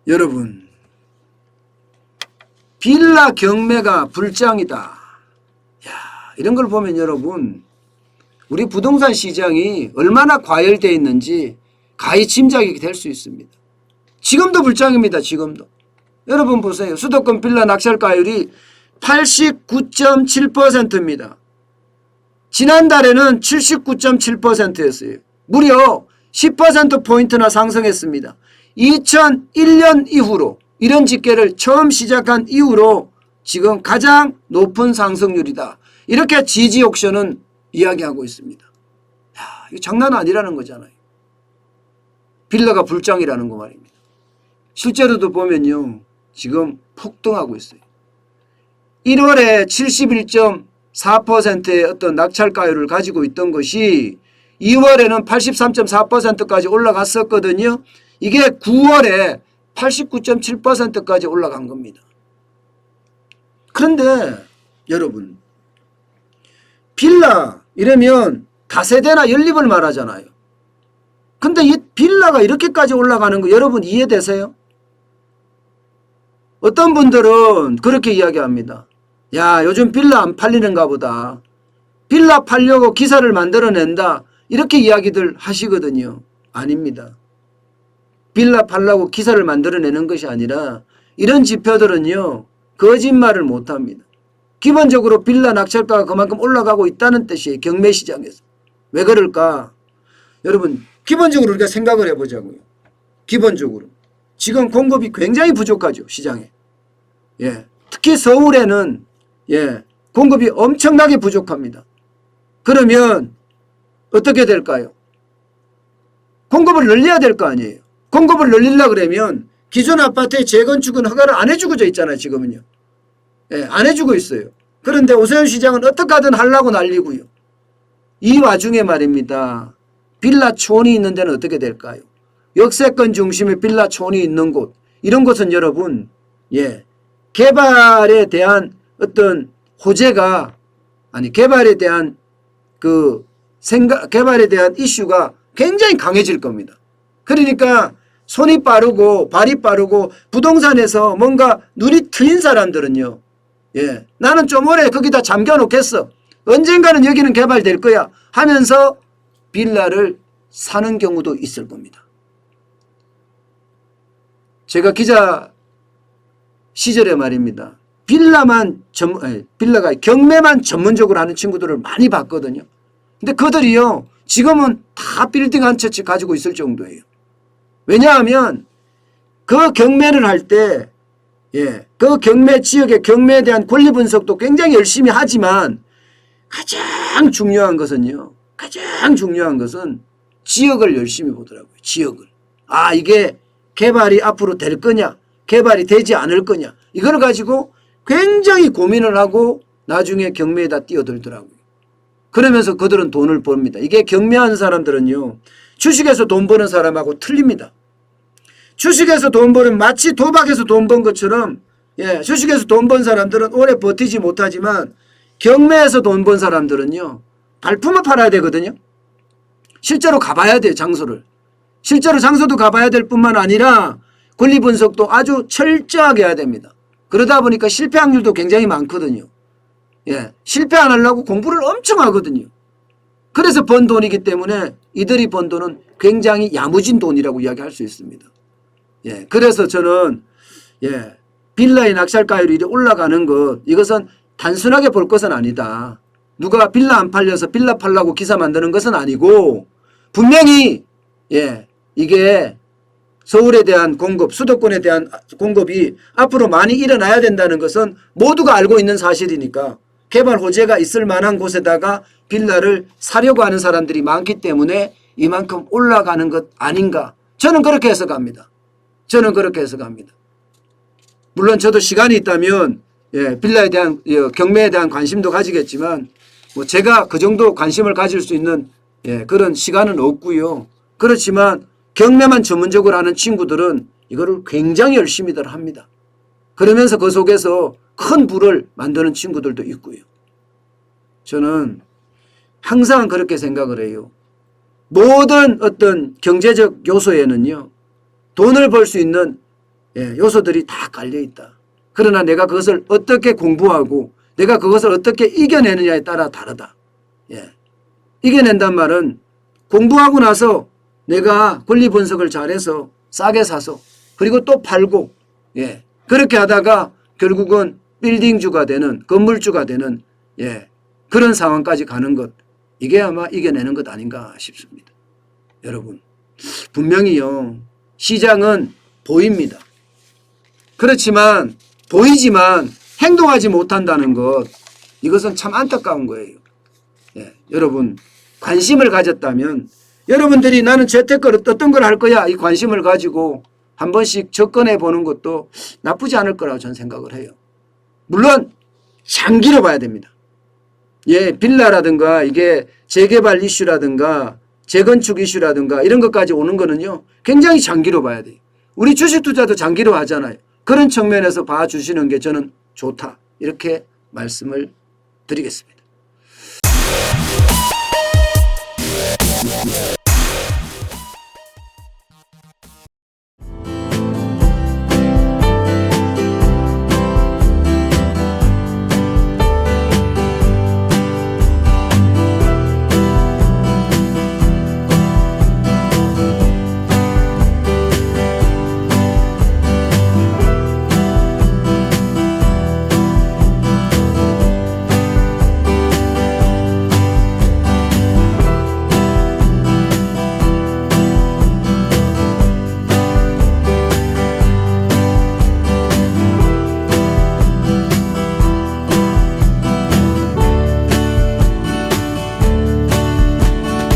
여러분, 빌라 경매가 불장이다. 야, 이런 걸 보면 여러분, 우리 부동산 시장이 얼마나 과열되어 있는지 가히 짐작이 될 수 있습니다. 지금도 불장입니다. 지금도. 여러분 보세요. 수도권 빌라 낙찰가율이 89.7%입니다. 지난달에는 79.7%였어요. 무려 10%포인트나 상승했습니다. 2001년 이후로 이런 집계를 처음 시작한 이후로 지금 가장 높은 상승률이다. 이렇게 지지옥션은 이야기하고 있습니다. 야, 이거 장난 아니라는 거잖아요. 빌라가 불장이라는 거 말입니다. 실제로도 보면요. 지금 폭등하고 있어요. 1월에 71.4%의 어떤 낙찰가율을 가지고 있던 것이 2월에는 83.4%까지 올라갔었거든요. 이게 9월에 89.7%까지 올라간 겁니다. 그런데 여러분, 빌라 이러면 다세대나 연립을 말하잖아요. 근데 이 빌라가 이렇게까지 올라가는 거 여러분 이해되세요? 어떤 분들은 그렇게 이야기합니다. 야, 요즘 빌라 안 팔리는가 보다. 빌라 팔려고 기사를 만들어낸다. 이렇게 이야기들 하시거든요. 아닙니다. 빌라 팔려고 기사를 만들어내는 것이 아니라 이런 지표들은요. 거짓말을 못합니다. 기본적으로 빌라 낙찰가가 그만큼 올라가고 있다는 뜻이에요. 경매시장에서. 왜 그럴까? 여러분 기본적으로 우리가 생각을 해보자고요. 기본적으로. 지금 공급이 굉장히 부족하죠. 시장에. 예. 특히 서울에는 공급이 엄청나게 부족합니다. 그러면 어떻게 될까요? 공급을 늘려야 될 거 아니에요. 공급을 늘리려고 그러면 기존 아파트의 재건축은 허가를 안 해주고 있잖아요. 지금은요. 예, 안 해주고 있어요. 그런데 오세훈 시장은 어떻게 하든 하려고 난리고요. 이 와중에 말입니다. 빌라촌이 있는 데는 어떻게 될까요? 역세권 중심의 빌라촌이 있는 곳. 이런 곳은 여러분 개발에 대한 어떤 호재가 개발에 대한 개발에 대한 이슈가 굉장히 강해질 겁니다. 그러니까 손이 빠르고 발이 빠르고 부동산에서 뭔가 눈이 트인 사람들은요. 나는 좀 오래 거기다 잠겨놓겠어. 언젠가는 여기는 개발될 거야 하면서 빌라를 사는 경우도 있을 겁니다. 제가 기자 시절에 말입니다. 빌라가 경매만 전문적으로 하는 친구들을 많이 봤거든요. 근데 그들이요. 지금은 다 빌딩 한 채씩 가지고 있을 정도예요. 왜냐하면 그 경매를 할 때 그 경매 지역의 경매에 대한 권리 분석도 굉장히 열심히 하지만 가장 중요한 것은 지역을 열심히 보더라고요. 지역을. 이게 개발이 앞으로 될 거냐 개발이 되지 않을 거냐 이걸 가지고 굉장히 고민을 하고 나중에 경매에다 뛰어들더라고요. 그러면서 그들은 돈을 법니다. 이게 경매하는 사람들은요. 주식에서 돈 버는 사람하고 틀립니다. 주식에서 돈 버는 마치 도박에서 돈 번 것처럼 주식에서 돈 번 사람들은 오래 버티지 못하지만 경매에서 돈 번 사람들은요. 발품을 팔아야 되거든요. 실제로 가봐야 돼요. 장소를. 실제로 장소도 가봐야 될 뿐만 아니라 권리 분석도 아주 철저하게 해야 됩니다. 그러다 보니까 실패 확률도 굉장히 많거든요. 실패 안 하려고 공부를 엄청 하거든요. 그래서 번 돈이기 때문에 이들이 번 돈은 굉장히 야무진 돈이라고 이야기할 수 있습니다. 그래서 저는 빌라의 낙찰가율이 올라가는 것 이것은 단순하게 볼 것은 아니다. 누가 빌라 안 팔려서 빌라 팔라고 기사 만드는 것은 아니고 분명히 이게 서울에 대한 공급, 수도권에 대한 공급이 앞으로 많이 일어나야 된다는 것은 모두가 알고 있는 사실이니까 개발 호재가 있을 만한 곳에다가 빌라를 사려고 하는 사람들이 많기 때문에 이만큼 올라가는 것 아닌가. 저는 그렇게 해석합니다. 물론 저도 시간이 있다면 빌라에 대한 경매에 대한 관심도 가지겠지만 제가 그 정도 관심을 가질 수 있는 그런 시간은 없고요. 그렇지만 경매만 전문적으로 하는 친구들은 이거를 굉장히 열심히들 합니다. 그러면서 그 속에서 큰 부를 만드는 친구들도 있고요. 저는 항상 그렇게 생각을 해요. 모든 어떤 경제적 요소에는요. 돈을 벌 수 있는 요소들이 다 깔려 있다. 그러나 내가 그것을 어떻게 공부하고 내가 그것을 어떻게 이겨내느냐에 따라 다르다. 이겨낸단 말은 공부하고 나서 내가 권리 분석을 잘해서 싸게 사서 그리고 또 팔고 그렇게 하다가 결국은 빌딩주가 되는 건물주가 되는 그런 상황까지 가는 것, 이게 아마 이겨내는 것 아닌가 싶습니다. 여러분 분명히요 시장은 보입니다. 그렇지만 보이지만 행동하지 못한다는 것, 이것은 참 안타까운 거예요. 여러분 관심을 가졌다면 여러분들이 나는 재테크를 어떤 걸 할 거야 이 관심을 가지고 한 번씩 접근해 보는 것도 나쁘지 않을 거라고 저는 생각을 해요. 물론 장기로 봐야 됩니다. 빌라라든가 이게 재개발 이슈라든가 재건축 이슈라든가 이런 것까지 오는 거는요 굉장히 장기로 봐야 돼요. 우리 주식 투자도 장기로 하잖아요. 그런 측면에서 봐주시는 게 저는 좋다, 이렇게 말씀을 드리겠습니다.